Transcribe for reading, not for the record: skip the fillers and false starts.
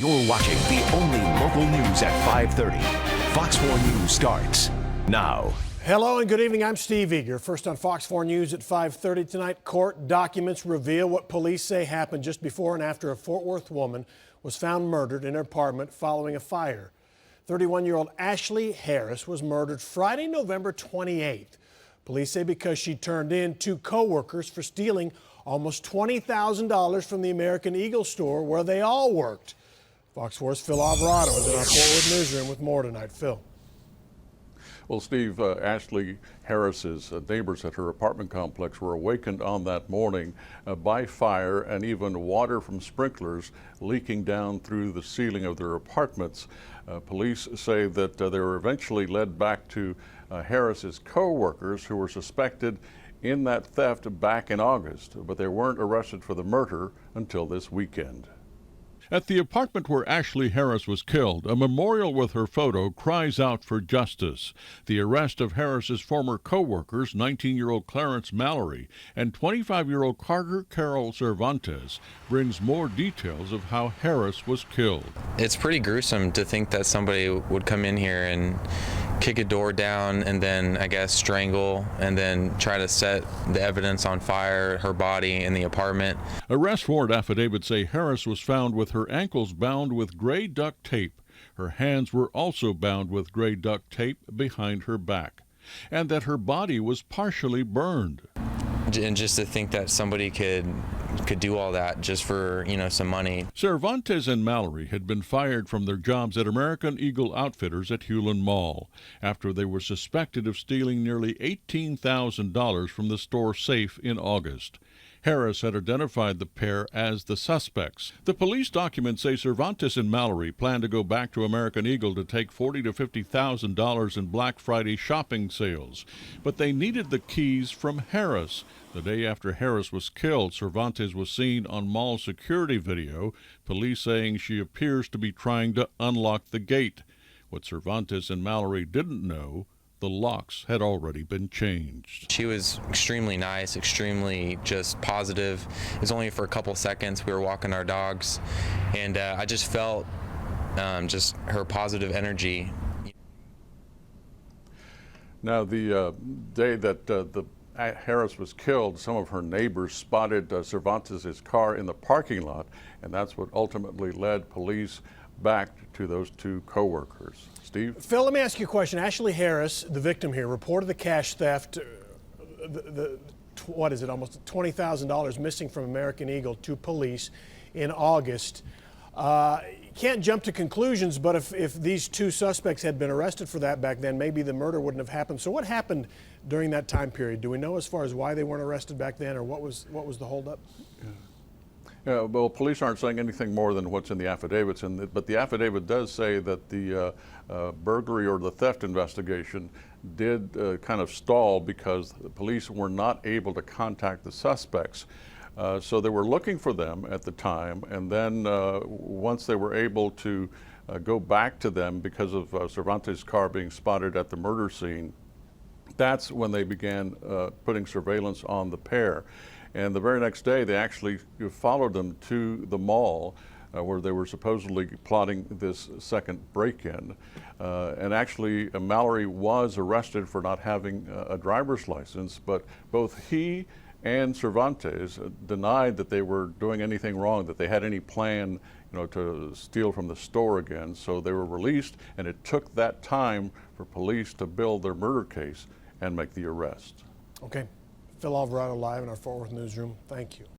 You're watching the only local news at 5:30. Fox 4 News starts now. Hello and good evening. I'm Steve Eager. First on Fox 4 News at 5:30 tonight, court documents reveal what police say happened just before and after a Fort Worth woman was found murdered in her apartment following a fire. 31-year-old Ashley Harris was murdered Friday, November 28th. Police say because she turned in two co-workers for stealing almost $20,000 from the American Eagle store where they all worked. Fox 4's Phil Alvarado is in our Fort Worth newsroom with more tonight. Phil. Well, Steve, Ashley Harris's neighbors at her apartment complex were awakened on that morning by fire and even water from sprinklers leaking down through the ceiling of their apartments. Police say that they were eventually led back to Harris's co-workers who were suspected in that theft back in August, but they weren't arrested for the murder until this weekend. At the apartment where Ashley Harris was killed, a memorial with her photo cries out for justice. The arrest of Harris's former co-workers, 19-year-old Clarence Mallory and 25-year-old Carter Carol Cervantes, brings more details of how Harris was killed. It's pretty gruesome to think that somebody would come in here and kick a door down and then, I guess, strangle and then try to set the evidence on fire, her body in the apartment. Arrest warrant affidavits say Harris was found with her ankles bound with gray duct tape. Her hands were also bound with gray duct tape behind her back, and that her body was partially burned. And just to think that somebody could do all that just for, some money. Cervantes and Mallory had been fired from their jobs at American Eagle Outfitters at Hulen Mall after they were suspected of stealing nearly $18,000 from the store safe in August. Harris had identified the pair as the suspects. The police documents say Cervantes and Mallory planned to go back to American Eagle to take $40,000 to $50,000 in Black Friday shopping sales, but they needed the keys from Harris. The day after Harris was killed, Cervantes was seen on mall security video, police saying she appears to be trying to unlock the gate. What Cervantes and Mallory didn't know, the locks had already been changed. She was extremely nice, extremely just positive. It was only for a couple seconds. We were walking our dogs, and I just felt just her positive energy. Now, the day that Harris was killed, some of her neighbors spotted Cervantes' car in the parking lot, and that's what ultimately led police back to those two co-workers. Steve? Phil, let me ask you a question. Ashley Harris, the victim here, reported the cash theft, what is it, almost $20,000 missing from American Eagle to police in August. Can't jump to conclusions, but if these two suspects had been arrested for that back then, maybe the murder wouldn't have happened. So what happened during that time period? Do we know as far as why they weren't arrested back then, or what was the holdup? Yeah, well, police aren't saying anything more than what's in the affidavits, but the affidavit does say that the burglary or the theft investigation did kind of stall because the police were not able to contact the suspects. So they were looking for them at the time, and then once they were able to go back to them because of Cervantes' car being spotted at the murder scene, that's when they began putting surveillance on the pair. And the very next day, they actually followed them to the mall where they were supposedly plotting this second break-in. And actually, Mallory was arrested for not having a driver's license, but both he and Cervantes denied that they were doing anything wrong, that they had any plan to steal from the store again. So they were released, and it took that time for police to build their murder case and make the arrest. Okay. Phil Alvarado live in our Fort Worth newsroom. Thank you.